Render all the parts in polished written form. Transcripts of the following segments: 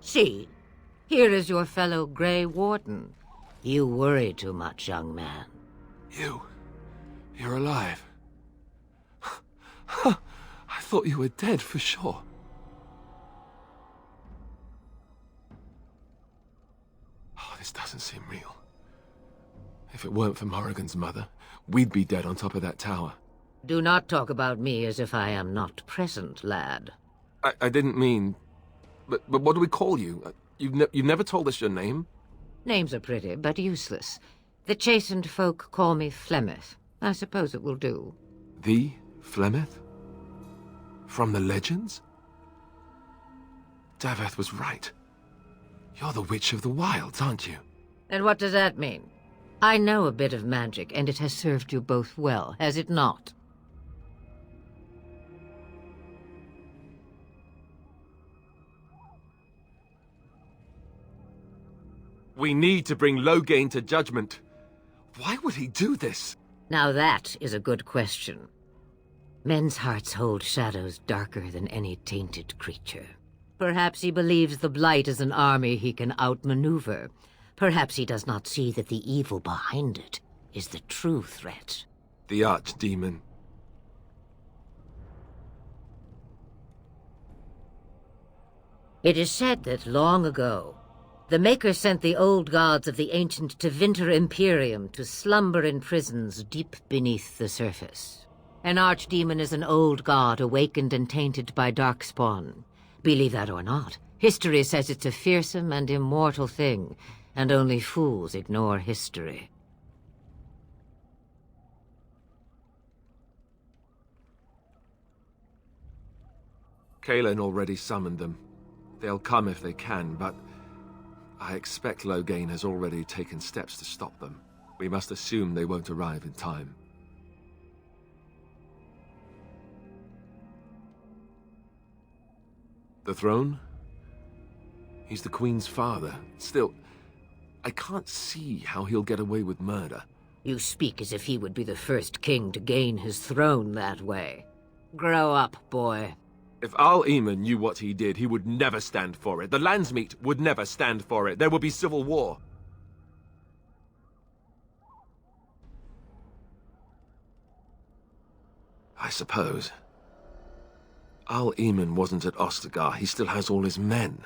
See, here is your fellow Grey Warden. You worry too much, young man. You're alive. I thought you were dead for sure. Oh, this doesn't seem real. If it weren't for Morrigan's mother, we'd be dead on top of that tower. Do not talk about me as if I am not present, lad. I didn't mean... But what do we call you? You've never told us your name? Names are pretty, but useless. The chastened folk call me Flemeth. I suppose it will do. The Flemeth? From the legends? Daveth was right. You're the Witch of the Wilds, aren't you? And what does that mean? I know a bit of magic, and it has served you both well, has it not? We need to bring Loghain to judgment. Why would he do this? Now that is a good question. Men's hearts hold shadows darker than any tainted creature. Perhaps he believes the Blight is an army he can outmaneuver. Perhaps he does not see that the evil behind it is the true threat. The Archdemon. It is said that long ago, the Maker sent the old gods of the ancient Tevinter Imperium to slumber in prisons deep beneath the surface. An archdemon is an old god awakened and tainted by darkspawn. Believe that or not, history says it's a fearsome and immortal thing, and only fools ignore history. Kaelin already summoned them. They'll come if they can, but I expect Loghain has already taken steps to stop them. We must assume they won't arrive in time. The throne? He's the Queen's father. Still, I can't see how he'll get away with murder. You speak as if he would be the first king to gain his throne that way. Grow up, boy. If Al-Eamon knew what he did, he would never stand for it. The Landsmeet would never stand for it. There would be civil war. I suppose. Al-Eamon wasn't at Ostagar. He still has all his men.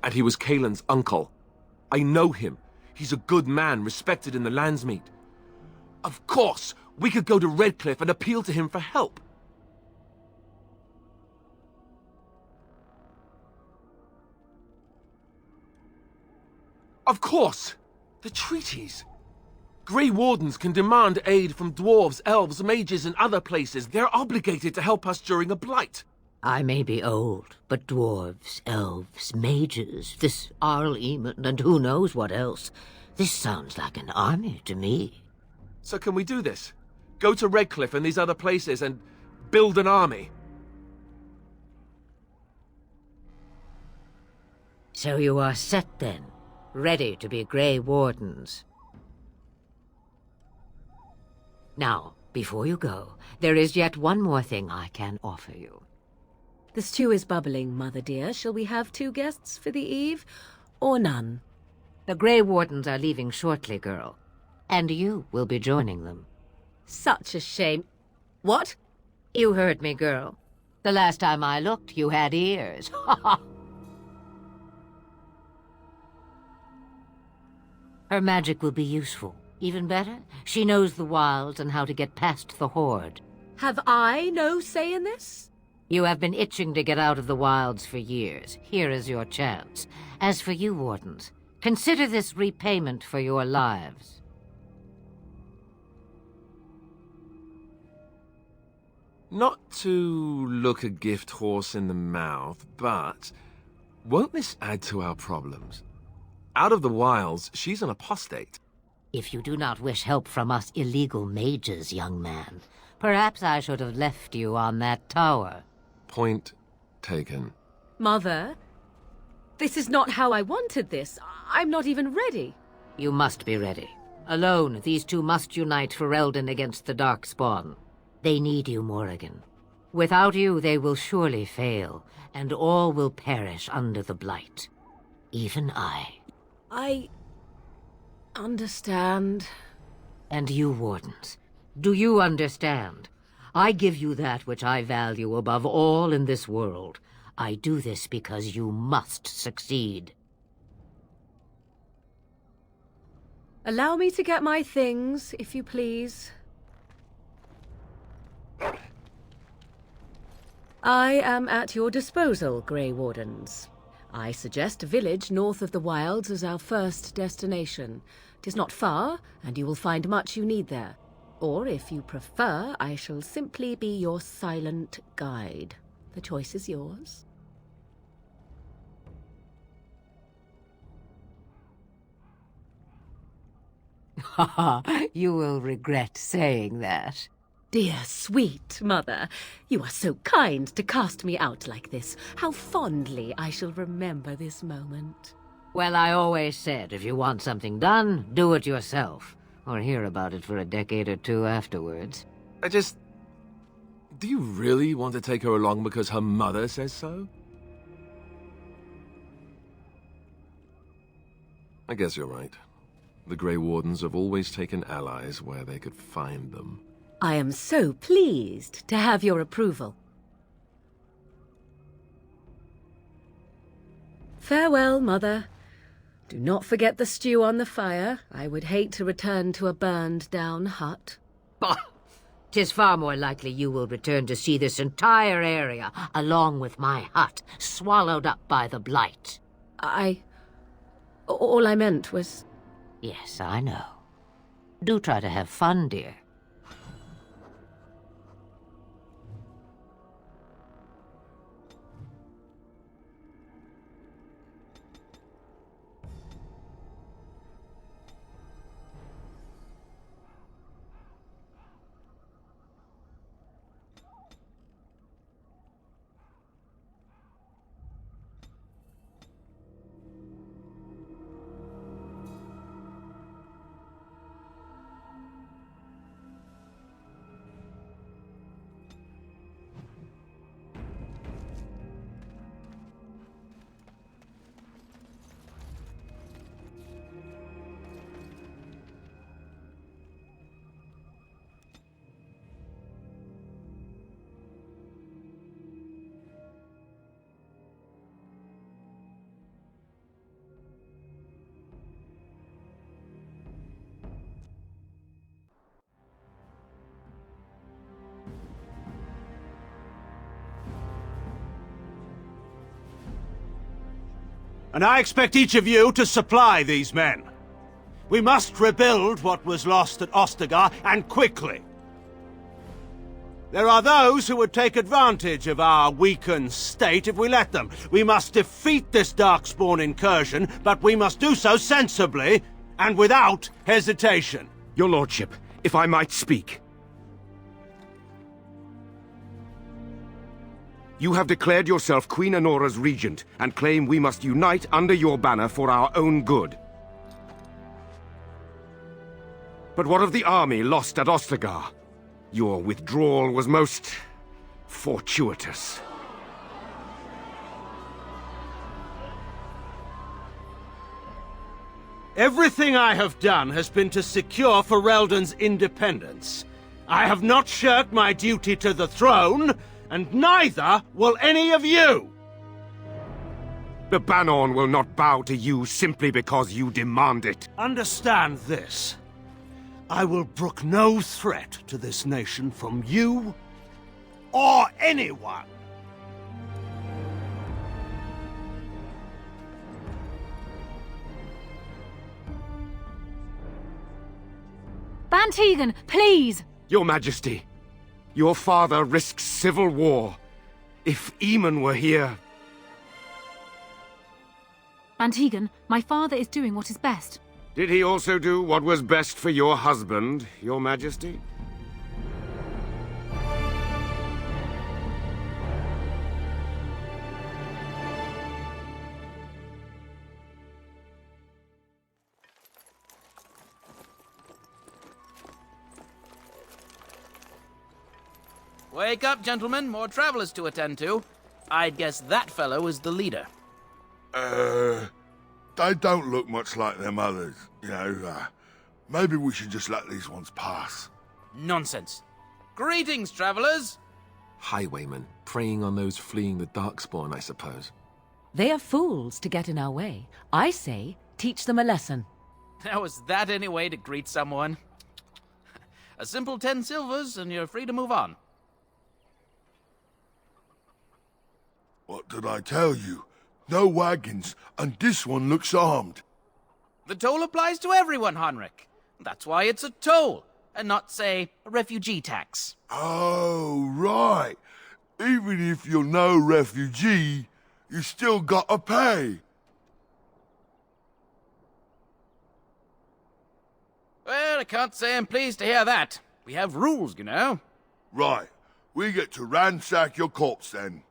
And he was Kaelin's uncle. I know him. He's a good man, respected in the Landsmeet. Of course, we could go to Redcliffe and appeal to him for help. Of course! The treaties! Grey Wardens can demand aid from dwarves, elves, mages, and other places. They're obligated to help us during a blight. I may be old, but dwarves, elves, mages, this Al-Eamon, and who knows what else. This sounds like an army to me. So can we do this? Go to Redcliffe and these other places and build an army? So you are set then? Ready to be Grey Wardens. Now, before you go, there is yet one more thing I can offer you. The stew is bubbling, Mother dear. Shall we have 2 guests for the eve, or none? The Grey Wardens are leaving shortly, girl. And you will be joining them. Such a shame. What? You heard me, girl. The last time I looked, you had ears. Ha ha! Her magic will be useful. Even better, she knows the wilds and how to get past the Horde. Have I no say in this? You have been itching to get out of the wilds for years. Here is your chance. As for you, Wardens, consider this repayment for your lives. Not to look a gift horse in the mouth, but won't this add to our problems? Out of the wilds, she's an apostate. If you do not wish help from us illegal mages, young man, perhaps I should have left you on that tower. Point taken. Mother, this is not how I wanted this. I'm not even ready. You must be ready. Alone, these two must unite for Eldon against the Darkspawn. They need you, Morrigan. Without you, they will surely fail, and all will perish under the Blight. Even I. I understand. And you, Wardens, do you understand? I give you that which I value above all in this world. I do this because you must succeed. Allow me to get my things, if you please. I am at your disposal, Grey Wardens. I suggest a village north of the Wilds as our first destination. 'Tis not far, and you will find much you need there. Or, if you prefer, I shall simply be your silent guide. The choice is yours. You will regret saying that. Dear, sweet mother, you are so kind to cast me out like this. How fondly I shall remember this moment. Well, I always said, if you want something done, do it yourself. Or hear about it for a decade or two afterwards. Do you really want to take her along because her mother says so? I guess you're right. The Grey Wardens have always taken allies where they could find them. I am so pleased to have your approval. Farewell, Mother. Do not forget the stew on the fire. I would hate to return to a burned-down hut. Bah! 'Tis far more likely you will return to see this entire area, along with my hut, swallowed up by the blight. All I meant was... Yes, I know. Do try to have fun, dear. And I expect each of you to supply these men. We must rebuild what was lost at Ostagar, and quickly. There are those who would take advantage of our weakened state if we let them. We must defeat this Darkspawn incursion, but we must do so sensibly and without hesitation. Your lordship, if I might speak. You have declared yourself Queen Honora's regent, and claim we must unite under your banner for our own good. But what of the army lost at Ostagar? Your withdrawal was most fortuitous. Everything I have done has been to secure Ferelden's independence. I have not shirked my duty to the throne, and neither will any of you! The Banorn will not bow to you simply because you demand it. Understand this. I will brook no threat to this nation from you or anyone. Bantegan, please! Your Majesty, your father risks civil war. If Eamon were here... Bantegan, my father is doing what is best. Did he also do what was best for your husband, your Majesty? Wake up, gentlemen. More travelers to attend to. I'd guess that fellow is the leader. they don't look much like them others. You know, maybe we should just let these ones pass. Nonsense. Greetings, travelers. Highwaymen, preying on those fleeing the Darkspawn, I suppose. They are fools to get in our way. I say, teach them a lesson. Now, is that any way to greet someone? A simple 10 silvers, and you're free to move on. What did I tell you? No wagons, and this one looks armed. The toll applies to everyone, Heinrich. That's why it's a toll, and not, say, a refugee tax. Oh, right. Even if you're no refugee, you still gotta pay. Well, I can't say I'm pleased to hear that. We have rules, you know. Right. We get to ransack your corpse then.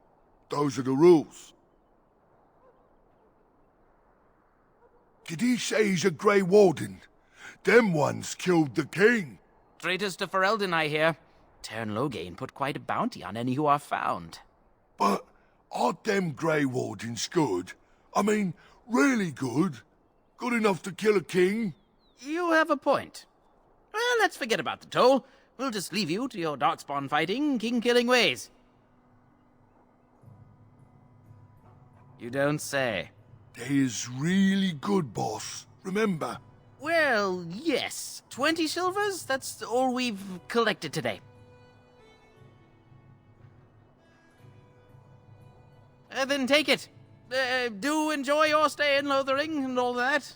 Those are the rules. Did he say he's a Grey Warden? Them ones killed the king. Traitors to Ferelden, I hear. Tern Loghain put quite a bounty on any who are found. But are them Grey Wardens good? I mean, really good? Good enough to kill a king? You have a point. Well, let's forget about the toll. We'll just leave you to your darkspawn fighting, king-killing ways. You don't say. They is really good, boss. Remember? Well, yes. 20 silvers? That's all we've collected today. Then take it. Do enjoy your stay in Lothering and all that.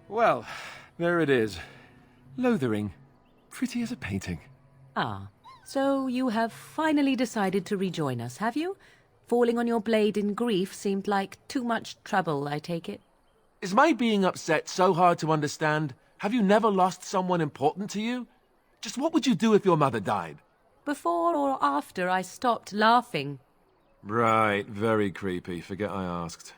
Well, there it is. Lothering. Pretty as a painting. Ah, so you have finally decided to rejoin us, have you? Falling on your blade in grief seemed like too much trouble, I take it. Is my being upset so hard to understand? Have you never lost someone important to you? Just what would you do if your mother died? Before or after I stopped laughing. Right, very creepy. Forget I asked.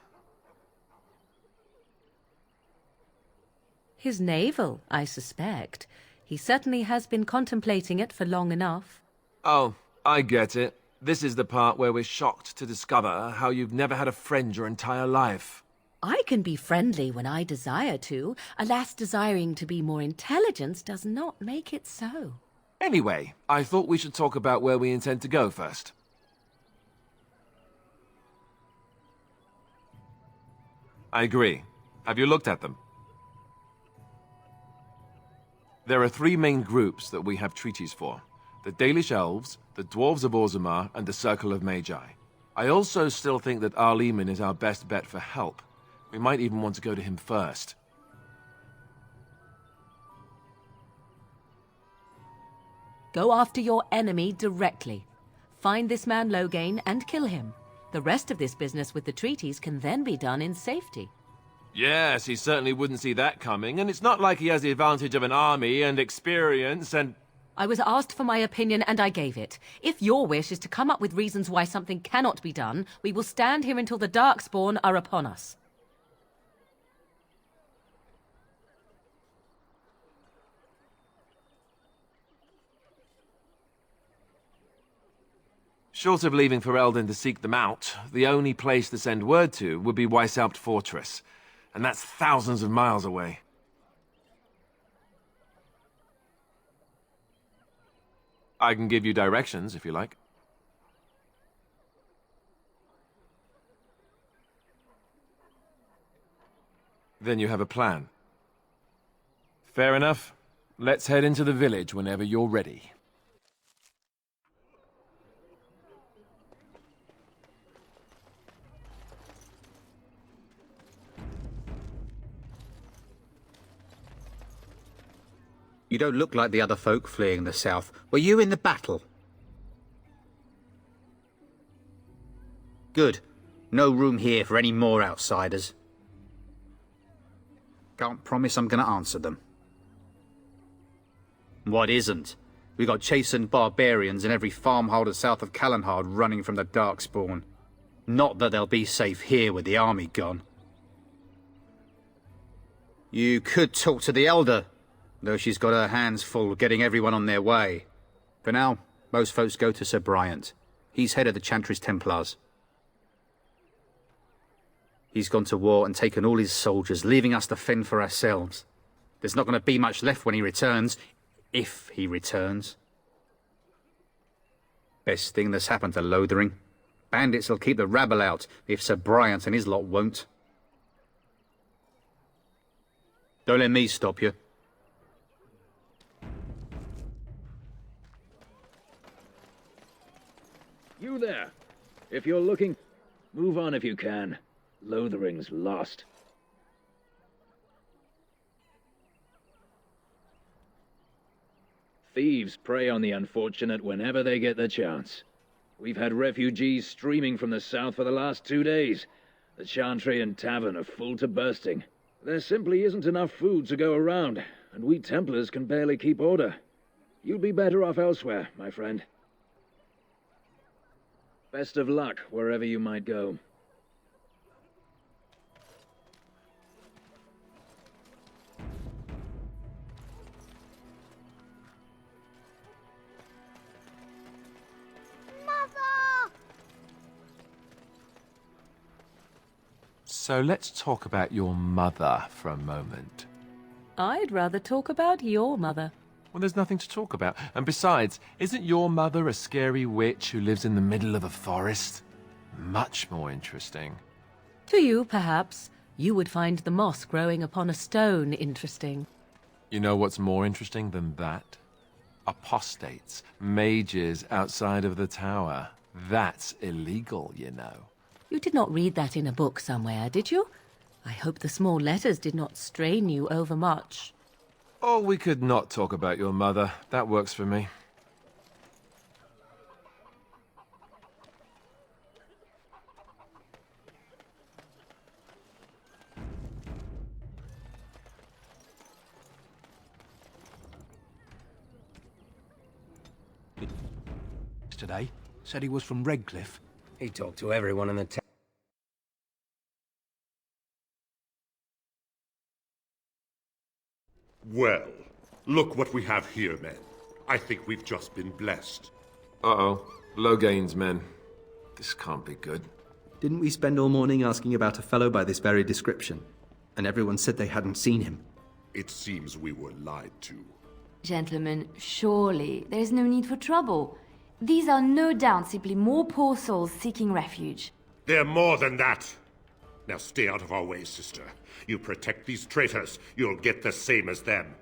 His navel, I suspect. He certainly has been contemplating it for long enough. Oh, I get it. This is the part where we're shocked to discover how you've never had a friend your entire life. I can be friendly when I desire to. Alas, desiring to be more intelligent does not make it so. Anyway, I thought we should talk about where we intend to go first. I agree. Have you looked at them? There are 3 main groups that we have treaties for. The Dalish Elves, the Dwarves of Orzammar, and the Circle of Magi. I also still think that Arleman is our best bet for help. We might even want to go to him first. Go after your enemy directly. Find this man Loghain and kill him. The rest of this business with the treaties can then be done in safety. Yes, he certainly wouldn't see that coming, and it's not like he has the advantage of an army and experience and... I was asked for my opinion and I gave it. If your wish is to come up with reasons why something cannot be done, we will stand here until the Darkspawn are upon us. Short of leaving Ferelden to seek them out, the only place to send word to would be Weishaupt Fortress. And that's thousands of miles away. I can give you directions, if you like. Then you have a plan. Fair enough. Let's head into the village whenever you're ready. You don't look like the other folk fleeing the south. Were you in the battle? Good. No room here for any more outsiders. Can't promise I'm going to answer them. What isn't? We got chastened barbarians in every farmholder south of Callanhard running from the Darkspawn. Not that they'll be safe here with the army gone. You could talk to the Elder. though she's got her hands full getting everyone on their way. For now, most folks go to Sir Bryant. He's head of the Chantry's Templars. He's gone to war and taken all his soldiers, leaving us to fend for ourselves. There's not going to be much left when he returns, if he returns. Best thing that's happened to Lothering. Bandits will keep the rabble out, if Sir Bryant and his lot won't. Don't let me stop you. You there. If you're looking, move on if you can. Lothering's lost. Thieves prey on the unfortunate whenever they get the chance. We've had refugees streaming from the south for the last 2 days. The Chantry and Tavern are full to bursting. There simply isn't enough food to go around, and we Templars can barely keep order. You'd be better off elsewhere, my friend. Best of luck wherever you might go. So let's talk about your mother for a moment. I'd rather talk about your mother. Well, there's nothing to talk about. And besides, isn't your mother a scary witch who lives in the middle of a forest? Much more interesting. To you, perhaps, you would find the moss growing upon a stone interesting. You know what's more interesting than that? Apostates, mages outside of the tower. That's illegal, you know. You did not read that in a book somewhere, did you? I hope the small letters did not strain you overmuch. Oh, we could not talk about your mother. That works for me. Today said he was from Redcliffe. He talked to everyone in the town. Well, look what we have here, men. I think we've just been blessed. Uh-oh. Logain's men. This can't be good. Didn't we spend all morning asking about a fellow by this very description? And everyone said they hadn't seen him. It seems we were lied to. Gentlemen, surely there is no need for trouble. These are no doubt simply more poor souls seeking refuge. They're more than that. Now stay out of our way, sister. You protect these traitors, you'll get the same as them.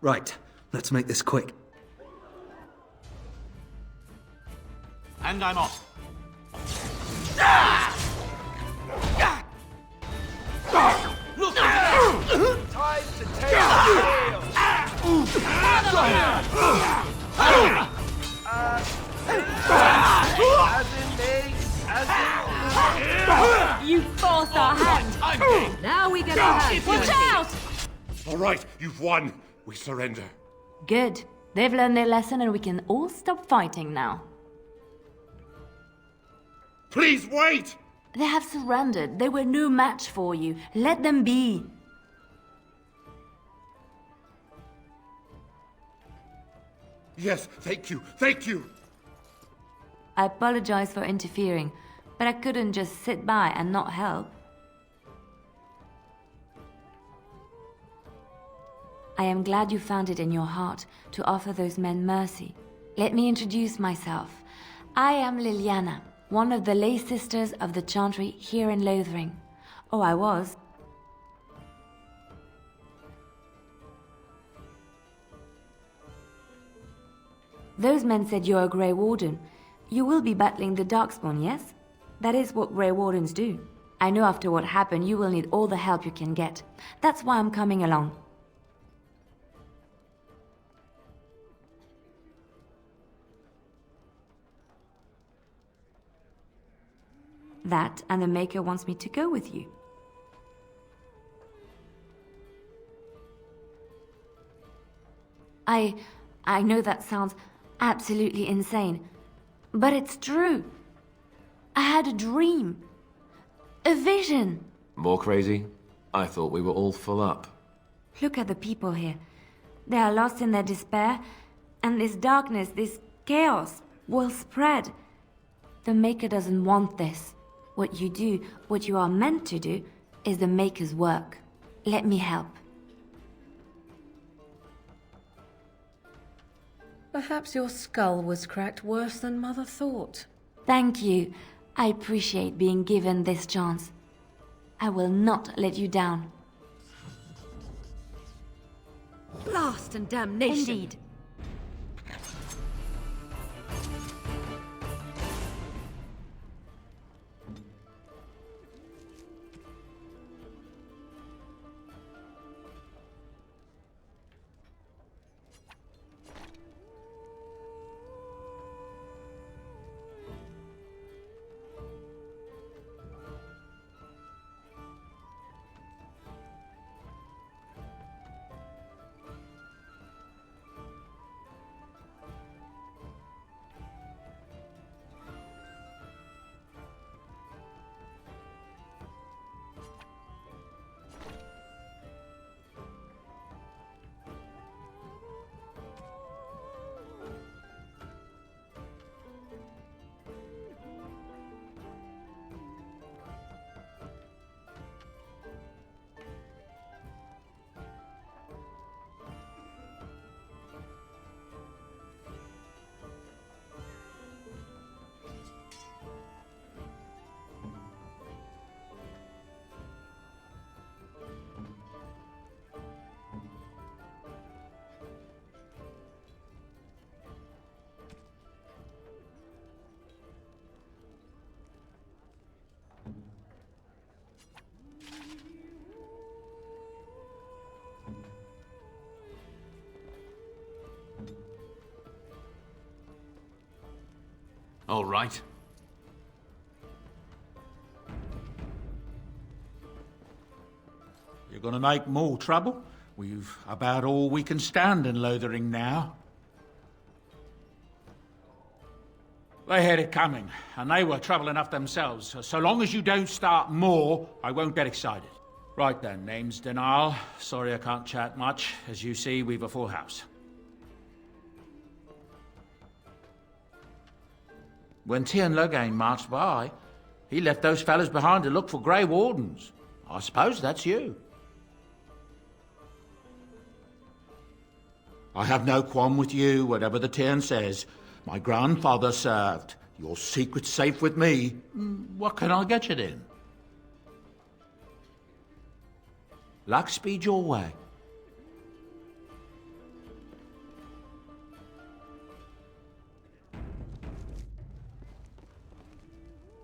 Right, let's make this quick. And I'm off. Look! Time to take the You forced our hand! Now we get our hands. Watch out! All right, you've won. We surrender. Good. They've learned their lesson and we can all stop fighting now. Please wait! They have surrendered. They were no match for you. Let them be. Yes, thank you, thank you! I apologize for interfering, but I couldn't just sit by and not help. I am glad you found it in your heart to offer those men mercy. Let me introduce myself. I am Liliana, one of the lay sisters of the Chantry here in Lothering. Oh, I was. Those men said you're a Grey Warden. You will be battling the Darkspawn, yes? That is what Grey Wardens do. I know after what happened you will need all the help you can get. That's why I'm coming along. That, and the Maker wants me to go with you. I know that sounds absolutely insane, but it's true. I had a dream. A vision. More crazy? I thought we were all full up. Look at the people here. They are lost in their despair, and this darkness, this chaos, will spread. The Maker doesn't want this. What you do, what you are meant to do, is the Maker's work. Let me help. Perhaps your skull was cracked worse than Mother thought. Thank you. I appreciate being given this chance. I will not let you down. Blast and damnation! Indeed. All right. You're gonna make more trouble? We've about all we can stand in Lothering now. They had it coming, and they were trouble enough themselves. So long as you don't start more, I won't get excited. Right then, name's Denal. Sorry I can't chat much. As you see, we've a full house. When Tien Logain marched by, he left those fellas behind to look for Grey Wardens. I suppose that's you. I have no qualm with you, whatever the Tien says. My grandfather served. Your secret's safe with me. What can I get you then? Luck speed your way.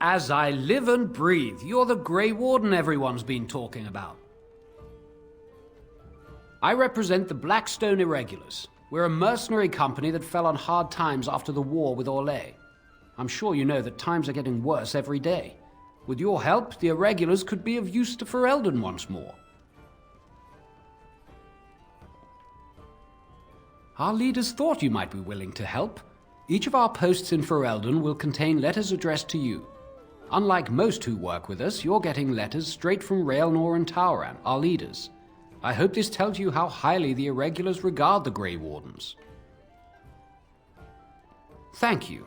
As I live and breathe, you're the Grey Warden everyone's been talking about. I represent the Blackstone Irregulars. We're a mercenary company that fell on hard times after the war with Orlais. I'm sure you know that times are getting worse every day. With your help, the Irregulars could be of use to Ferelden once more. Our leaders thought you might be willing to help. Each of our posts in Ferelden will contain letters addressed to you. Unlike most who work with us, you're getting letters straight from Raelnor and Tauran, our leaders. I hope this tells you how highly the Irregulars regard the Grey Wardens. Thank you.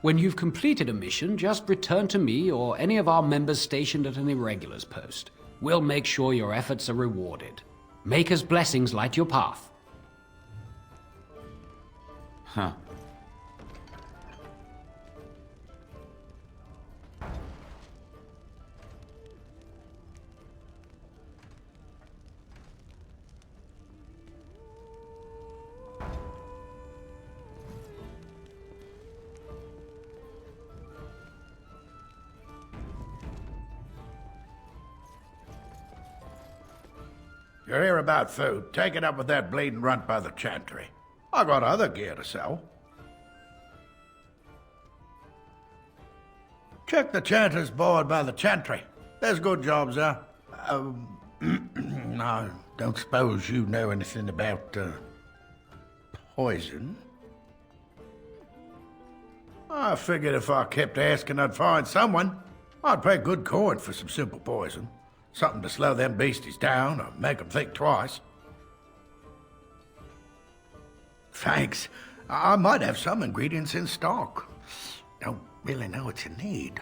When you've completed a mission, just return to me or any of our members stationed at an Irregulars post. We'll make sure your efforts are rewarded. Maker's blessings light your path. Huh. You're here about food. Take it up with that bleeding runt by the chantry. I got other gear to sell. Check the chanter's board by the chantry. There's good jobs there. I don't suppose you know anything about, poison? I figured if I kept asking, I'd find someone. I'd pay good coin for some simple poison. Something to slow them beasties down or make them think twice. Thanks. I might have some ingredients in stock. Don't really know what you need.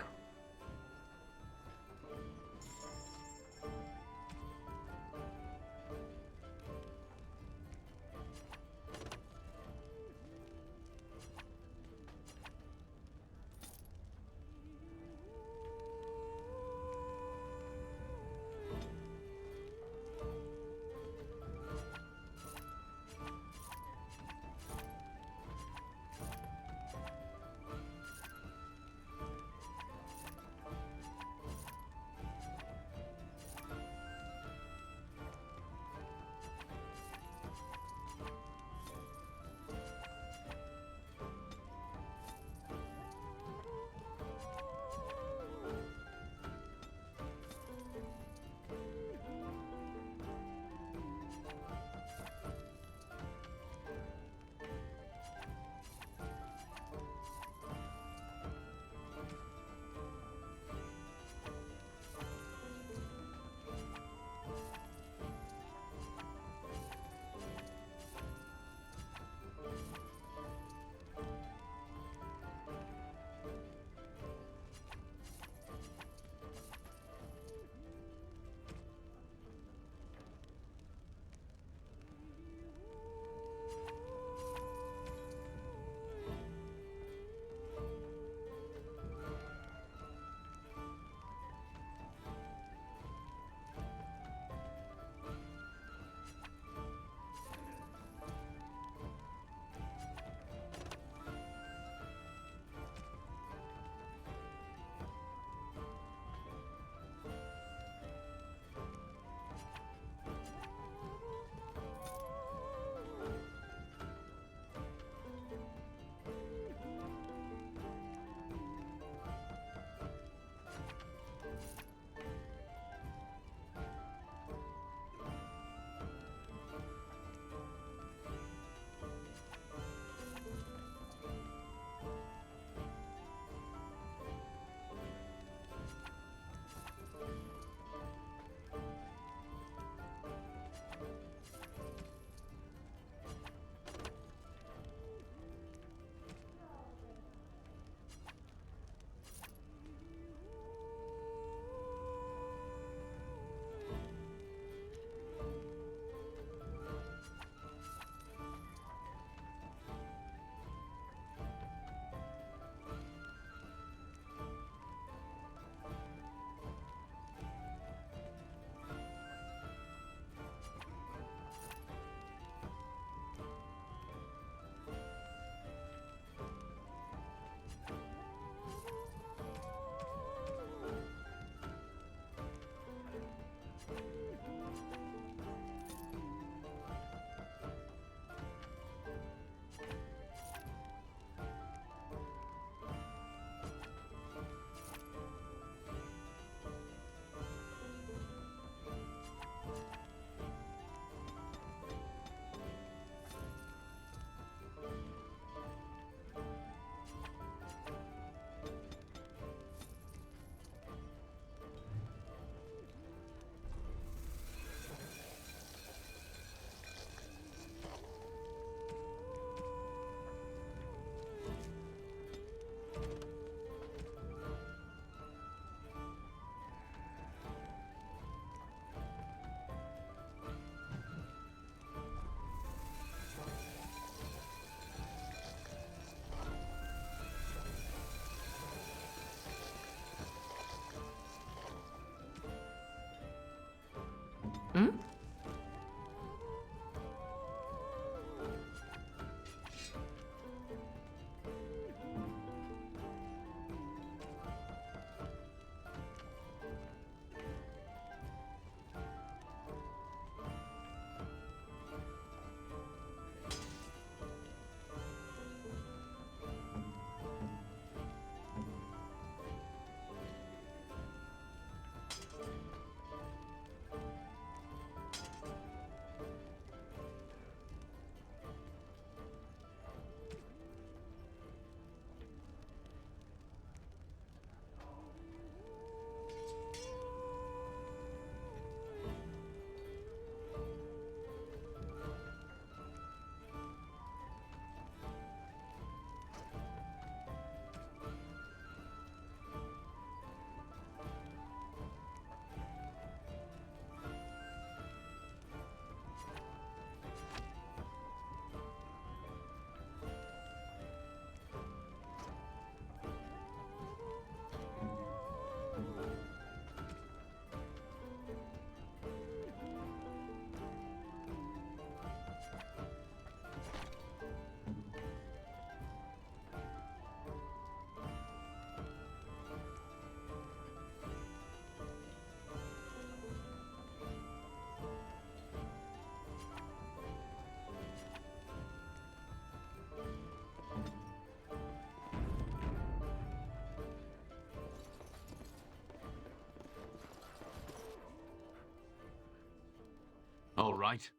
right.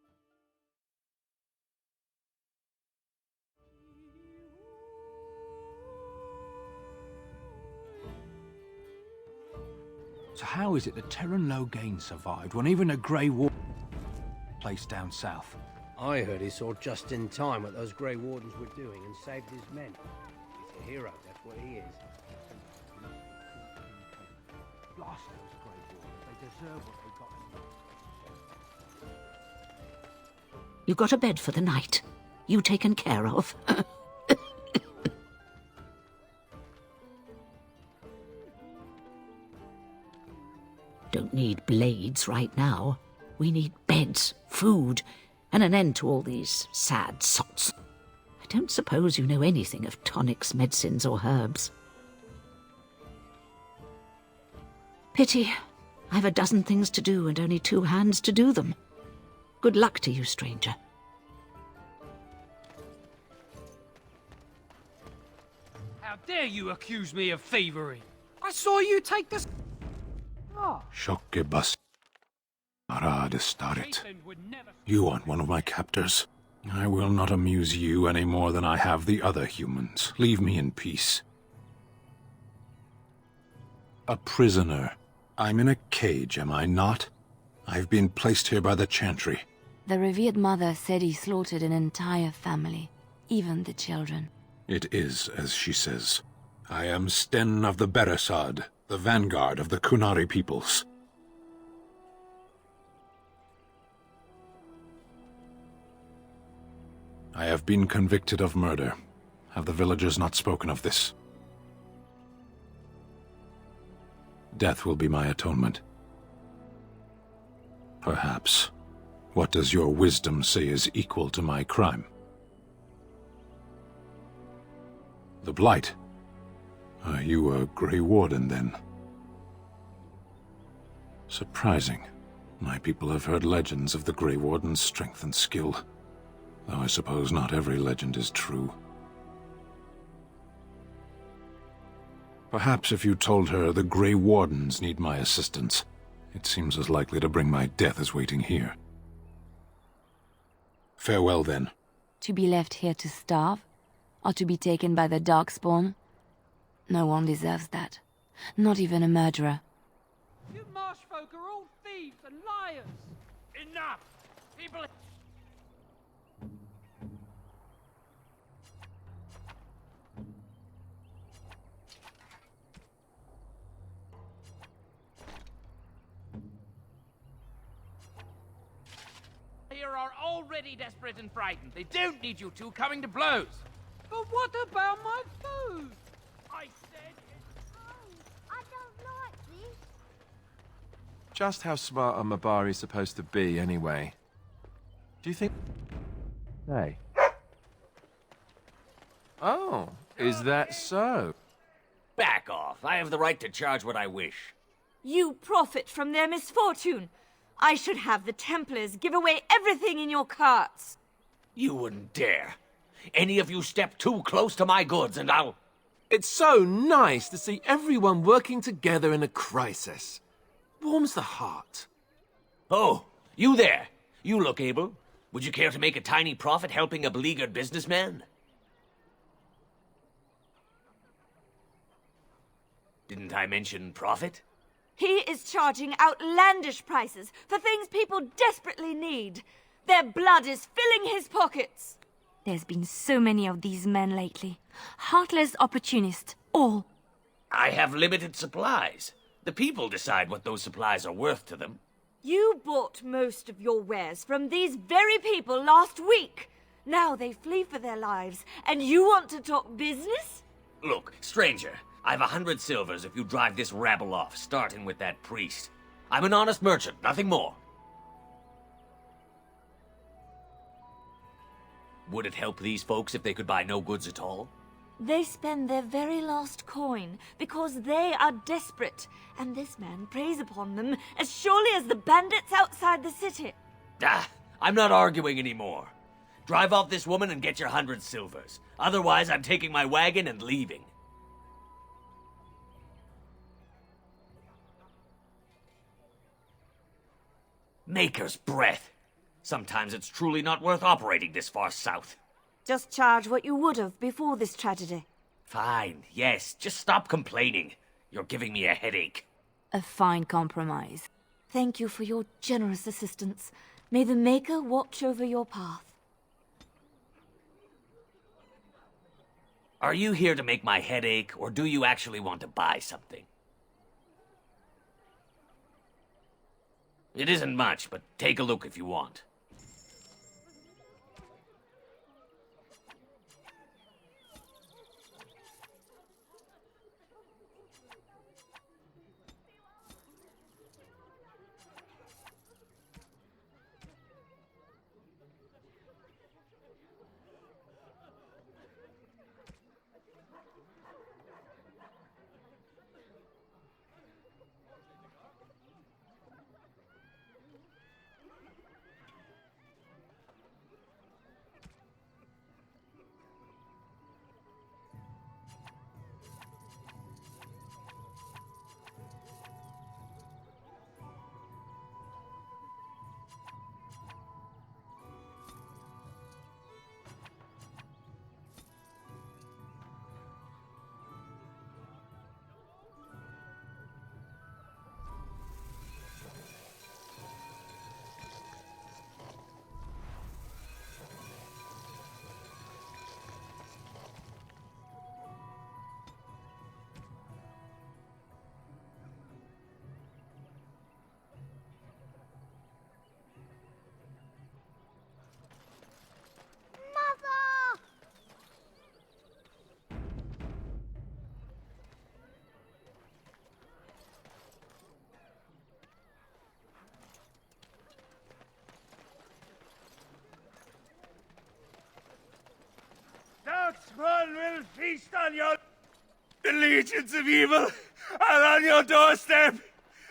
So how is it that Terran Logain survived when even a Grey War place down south? I heard he saw just in time what those Grey Wardens were doing and saved his men. He's a hero, that's what he is. Blast those Grey Wardens, they deserve what they got. You got a bed for the night. You taken care of. Don't need blades right now. We need beds, food, and an end to all these sad sots. I don't suppose you know anything of tonics, medicines, or herbs. Pity. I've a dozen things to do and only 2 hands to do them. Good luck to you, stranger. How dare you accuse me of thievery? I saw you take this... Shockebus. Aradistarit. You aren't one of my captors. I will not amuse you any more than I have the other humans. Leave me in peace. A prisoner. I'm in a cage, am I not? I've been placed here by the Chantry. The revered mother said he slaughtered an entire family, even the children. It is as she says. I am Sten of the Beresad, the vanguard of the Kunari peoples. I have been convicted of murder. Have the villagers not spoken of this? Death will be my atonement. Perhaps. What does your wisdom say is equal to my crime? The Blight. Are you a Grey Warden, then? Surprising. My people have heard legends of the Grey Warden's strength and skill. Though I suppose not every legend is true. Perhaps if you told her the Grey Wardens need my assistance, it seems as likely to bring my death as waiting here. Farewell, then. To be left here to starve? Or to be taken by the Darkspawn? No one deserves that. Not even a murderer. You marsh folk are all thieves and liars! Enough! People... Here are already desperate and frightened. They don't need you two coming to blows. But what about my food? I said I don't like this. Just how smart are Mabari supposed to be, anyway? Do you think... Hey. Oh, is that so? Back off. I have the right to charge what I wish. You profit from their misfortune. I should have the Templars give away everything in your carts. You wouldn't dare. Any of you step too close to my goods and I'll... It's so nice to see everyone working together in a crisis. Warms the heart. Oh, you there. You look able. Would you care to make a tiny profit helping a beleaguered businessman? Didn't I mention profit? He is charging outlandish prices for things people desperately need. Their blood is filling his pockets. There's been so many of these men lately. Heartless opportunists, all. I have limited supplies. The people decide what those supplies are worth to them. You bought most of your wares from these very people last week. Now they flee for their lives, and you want to talk business? Look, stranger, I've 100 silvers if you drive this rabble off, starting with that priest. I'm an honest merchant, nothing more. Would it help these folks if they could buy no goods at all? They spend their very last coin because they are desperate, and this man preys upon them as surely as the bandits outside the city. Ah, I'm not arguing anymore. Drive off this woman and get your 100 silvers. Otherwise, I'm taking my wagon and leaving. Maker's breath. Sometimes it's truly not worth operating this far south. Just charge what you would have before this tragedy. Fine, yes, just stop complaining. You're giving me a headache. A fine compromise. Thank you for your generous assistance. May the Maker watch over your path. Are you here to make my head ache, or do you actually want to buy something? It isn't much, but take a look if you want. Darkspawn will feast on your... The legions of evil are on your doorstep.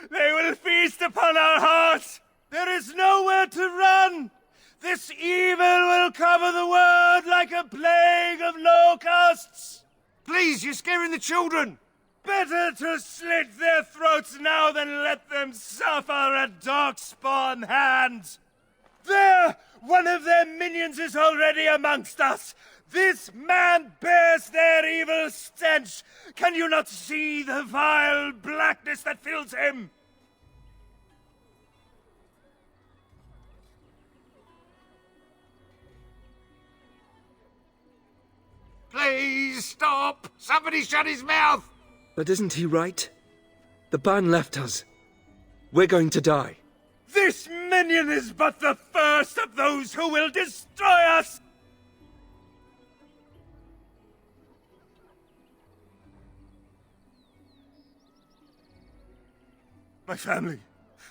They will feast upon our hearts. There is nowhere to run. This evil will cover the world like a plague of locusts. Please, you're scaring the children. Better to slit their throats now than let them suffer at Darkspawn hands. There! One of their minions is already amongst us. This man bears their evil stench. Can you not see the vile blackness that fills him? Please stop! Somebody shut his mouth! But isn't he right? The ban left us. We're going to die. This minion is but the first of those who will destroy us! My family,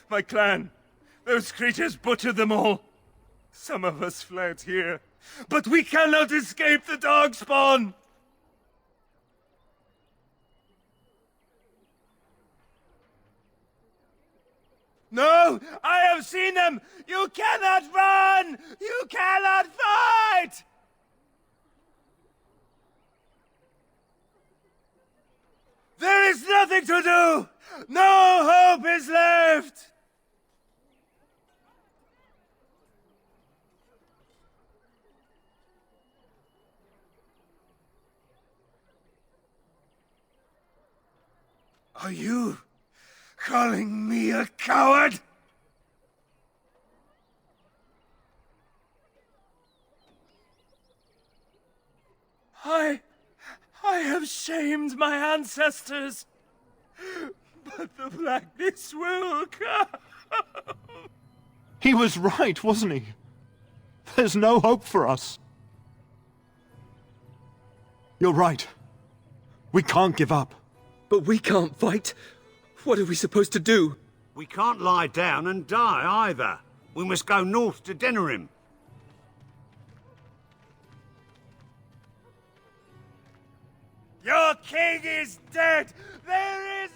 my clan, those creatures butchered them all. Some of us fled here, but we cannot escape the Darkspawn! No! I have seen them! You cannot run! You cannot fight! There is nothing to do! No hope is left! Are you calling me a coward? I have shamed my ancestors, but the blackness will come. He was right, wasn't he? There's no hope for us. You're right. We can't give up. But we can't fight. What are we supposed to do? We can't lie down and die either. We must go north to Denerim. Your king is dead! There is